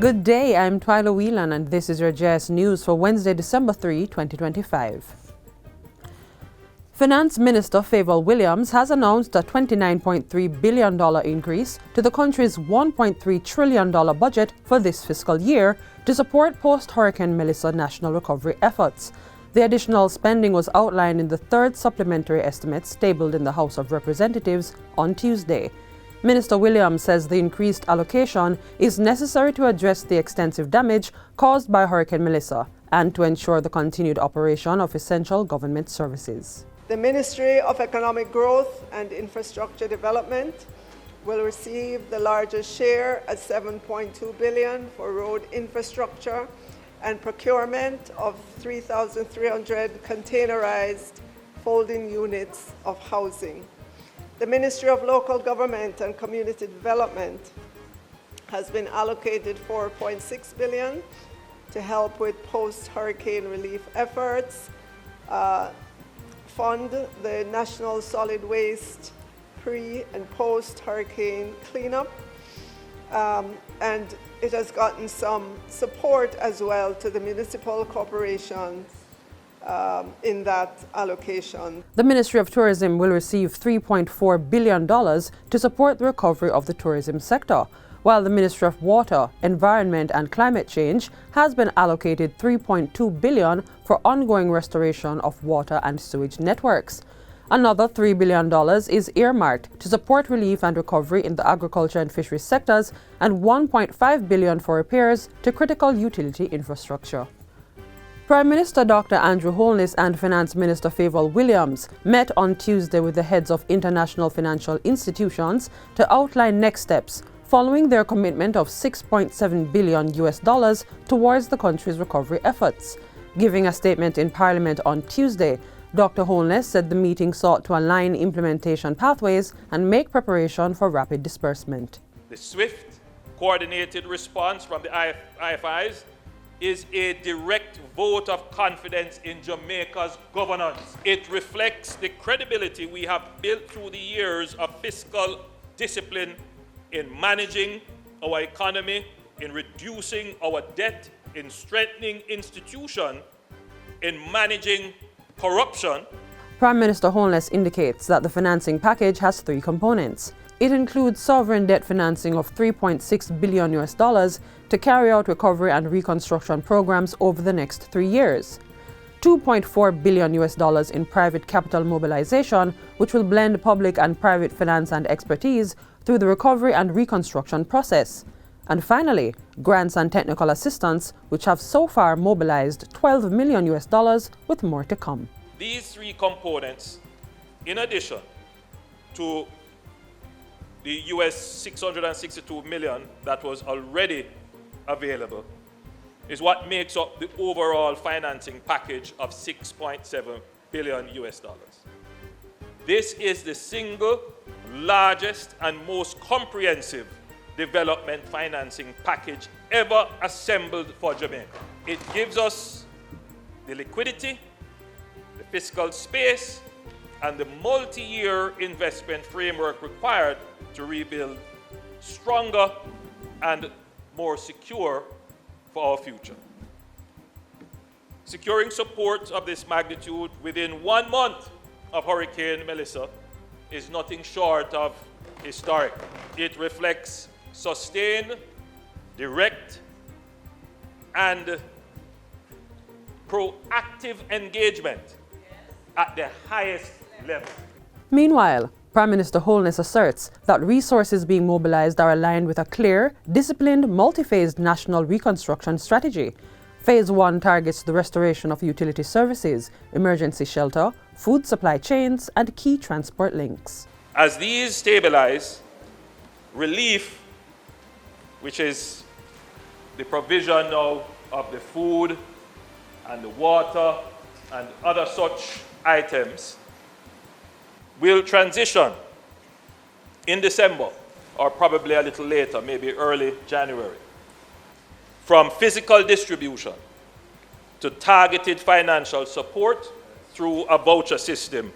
Good day, I'm Twyla Whelan and this is your JIS News for Wednesday, December 3, 2025. Finance Minister Favour Williams has announced a $29.3 billion increase to the country's $1.3 trillion budget for this fiscal year to support post-Hurricane Melissa national recovery efforts. The additional spending was outlined in the third supplementary estimates tabled in the House of Representatives on Tuesday. Minister Williams says the increased allocation is necessary to address the extensive damage caused by Hurricane Melissa and to ensure the continued operation of essential government services. The Ministry of Economic Growth and Infrastructure Development will receive the largest share at $7.2 billion for road infrastructure and procurement of 3,300 containerized folding units of housing. The Ministry of Local Government and Community Development has been allocated $4.6 billion to help with post-hurricane relief efforts, fund the National Solid Waste pre- and post-hurricane cleanup, and it has gotten some support as well to the municipal corporations in that allocation. The Ministry of Tourism will receive $3.4 billion to support the recovery of the tourism sector, while the Ministry of Water, Environment and Climate Change has been allocated $3.2 billion for ongoing restoration of water and sewage networks. Another $3 billion is earmarked to support relief and recovery in the agriculture and fisheries sectors and $1.5 billion for repairs to critical utility infrastructure. Prime Minister Dr. Andrew Holness and Finance Minister Favour Williams met on Tuesday with the heads of international financial institutions to outline next steps following their commitment of $6.7 billion towards the country's recovery efforts. Giving a statement in Parliament on Tuesday, Dr. Holness said the meeting sought to align implementation pathways and make preparation for rapid disbursement. The swift, coordinated response from the IFIs is a direct vote of confidence in Jamaica's governance. It reflects the credibility we have built through the years of fiscal discipline in managing our economy, in reducing our debt, in strengthening institutions, in managing corruption. Prime Minister Holness indicates that the financing package has three components. It includes sovereign debt financing of $3.6 billion to carry out recovery and reconstruction programs over the next 3 years. $2.4 billion in private capital mobilization, which will blend public and private finance and expertise through the recovery and reconstruction process. And finally, grants and technical assistance, which have so far mobilized $12 million with more to come. These three components, in addition to the US $662 million that was already available, is what makes up the overall financing package of $6.7 billion. This is the single largest and most comprehensive development financing package ever assembled for Jamaica. It gives us the liquidity, the fiscal space, and the multi-year investment framework required to rebuild stronger and more secure for our future. Securing support of this magnitude within 1 month of Hurricane Melissa is nothing short of historic. It reflects sustained, direct, and proactive engagement at the highest level. Meanwhile, Prime Minister Holness asserts that resources being mobilized are aligned with a clear, disciplined, multi-phased national reconstruction strategy. Phase 1 targets the restoration of utility services, emergency shelter, food supply chains, and key transport links. As these stabilize, relief, which is the provision now of the food and the water and other such items, will transition in December, or probably a little later, maybe early January, from physical distribution to targeted financial support through a voucher system,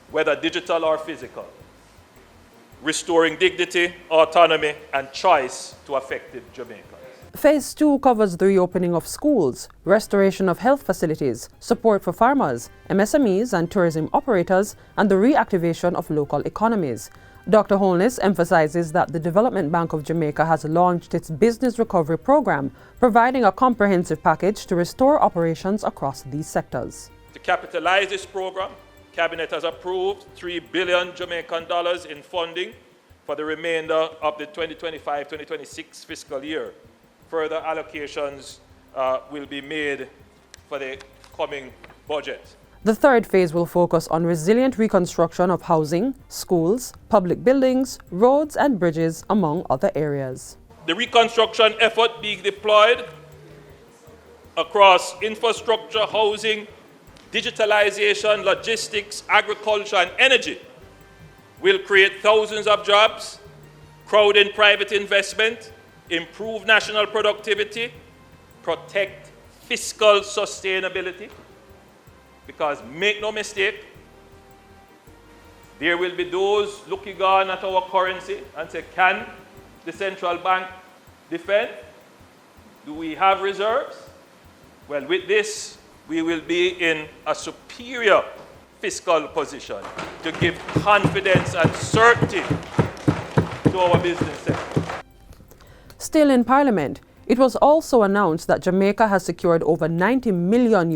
whether digital or physical, restoring dignity, autonomy, and choice to affected Jamaicans. Phase 2 covers the reopening of schools, restoration of health facilities, support for farmers, MSMEs and tourism operators, and the reactivation of local economies. Dr. Holness emphasizes that the Development Bank of Jamaica has launched its Business Recovery Program, providing a comprehensive package to restore operations across these sectors. To capitalize this program, Cabinet has approved $3 billion Jamaican dollars in funding for the remainder of the 2025-2026 fiscal year. Further allocations will be made for the coming budget. The third phase will focus on resilient reconstruction of housing, schools, public buildings, roads and bridges, among other areas. The reconstruction effort being deployed across infrastructure, housing, digitalization, logistics, agriculture and energy will create thousands of jobs, crowd in private investment, improve national productivity, protect fiscal sustainability, because make no mistake, there will be those looking on at our currency and say, can the central bank defend? Do we have reserves? Well, with this, we will be in a superior fiscal position to give confidence and certainty to our business sector. Still in Parliament, it was also announced that Jamaica has secured over $90 million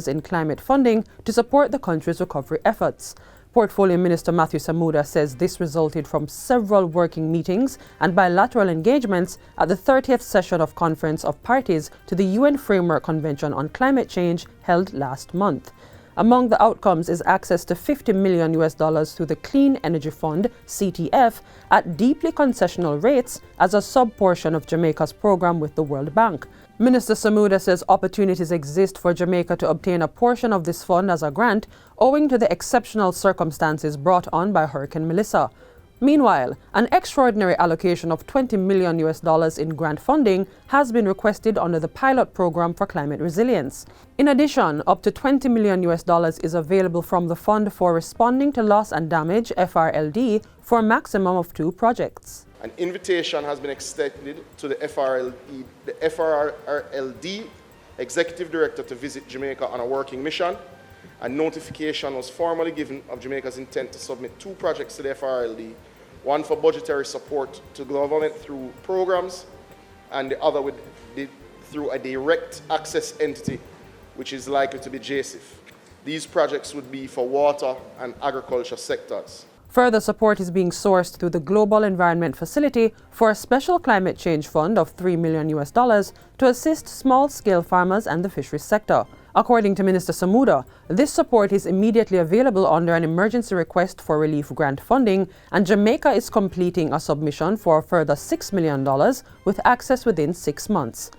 in climate funding to support the country's recovery efforts. Portfolio Minister Matthew Samuda says this resulted from several working meetings and bilateral engagements at the 30th session of Conference of Parties to the UN Framework Convention on Climate Change held last month. Among the outcomes is access to $50 million through the Clean Energy Fund, CTF, at deeply concessional rates as a sub-portion of Jamaica's program with the World Bank. Minister Samuda says opportunities exist for Jamaica to obtain a portion of this fund as a grant, owing to the exceptional circumstances brought on by Hurricane Melissa. Meanwhile, an extraordinary allocation of $20 million in grant funding has been requested under the pilot program for climate resilience. In addition, up to $20 million is available from the Fund for Responding to Loss and Damage, FRLD, for a maximum of 2 projects. An invitation has been extended to the FRLD Executive Director to visit Jamaica on a working mission. A notification was formally given of Jamaica's intent to submit 2 projects to the FRLD, one for budgetary support to government through programs, and the other through a direct access entity, which is likely to be JIS. These projects would be for water and agriculture sectors. Further support is being sourced through the Global Environment Facility for a special climate change fund of $3 million to assist small-scale farmers and the fisheries sector. According to Minister Samuda, this support is immediately available under an emergency request for relief grant funding, and Jamaica is completing a submission for a further $6 million with access within 6 months.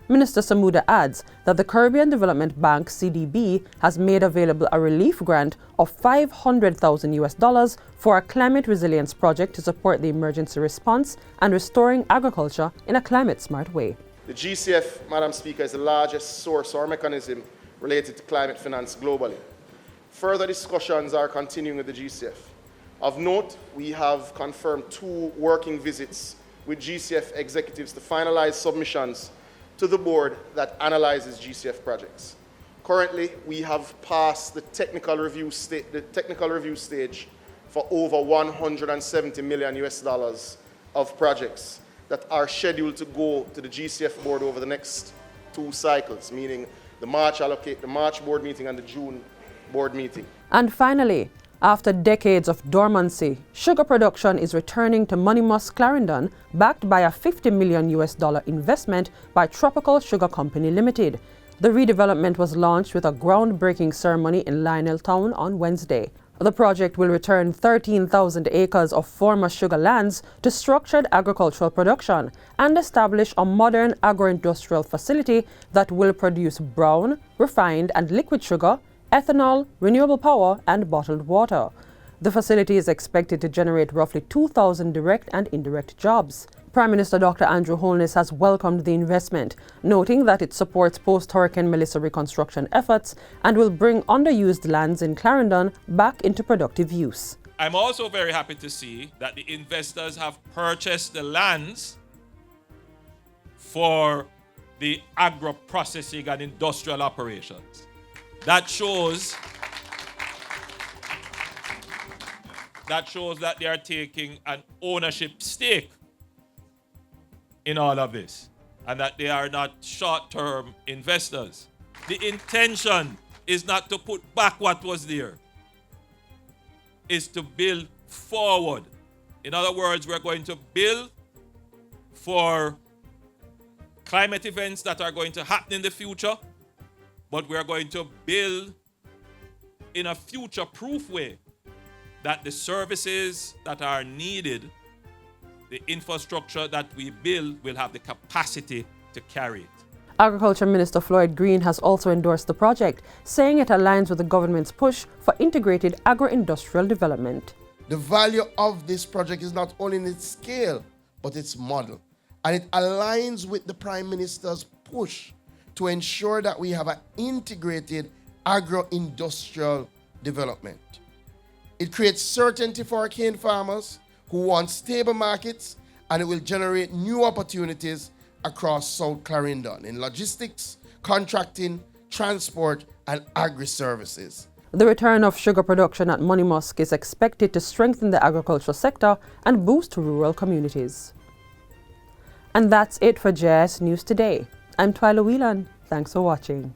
Minister Samuda adds that the Caribbean Development Bank, CDB, has made available a relief grant of $500,000 for a climate resilience project to support the emergency response and restoring agriculture in a climate-smart way. The GCF, Madam Speaker, is the largest source or mechanism related to climate finance globally. Further discussions are continuing with the GCF. Of note, we have confirmed 2 working visits with GCF executives to finalize submissions to the board that analyzes GCF projects. Currently, we have passed the technical review stage for over $170 million of projects that are scheduled to go to the GCF board over the next 2 cycles, meaning the March board meeting and the June board meeting. And finally, after decades of dormancy, sugar production is returning to Monimus Clarendon, backed by a $50 million investment by Tropical Sugar Company Limited. The redevelopment was launched with a groundbreaking ceremony in Lioneltown on Wednesday. The project will return 13,000 acres of former sugar lands to structured agricultural production and establish a modern agro-industrial facility that will produce brown, refined and liquid sugar, ethanol, renewable power and bottled water. The facility is expected to generate roughly 2,000 direct and indirect jobs. Prime Minister Dr. Andrew Holness has welcomed the investment, noting that it supports post-Hurricane Melissa reconstruction efforts and will bring underused lands in Clarendon back into productive use. I'm also very happy to see that the investors have purchased the lands for the agro-processing and industrial operations. That shows that they are taking an ownership stake in all of this, and that they are not short-term investors. The intention is not to put back what was there, is to build forward. In other words, we're going to build for climate events that are going to happen in the future, but we're going to build in a future-proof way that the services that are needed, the infrastructure that we build, will have the capacity to carry it. Agriculture Minister Floyd Green has also endorsed the project, saying it aligns with the government's push for integrated agro-industrial development. The value of this project is not only in its scale, but its model. And it aligns with the Prime Minister's push to ensure that we have an integrated agro-industrial development. It creates certainty for our cane farmers who want stable markets, and it will generate new opportunities across South Clarendon in logistics, contracting, transport, and agri-services. The return of sugar production at Moneymusk is expected to strengthen the agricultural sector and boost rural communities. And that's it for JIS News Today. I'm Twyla Whelan. Thanks for watching.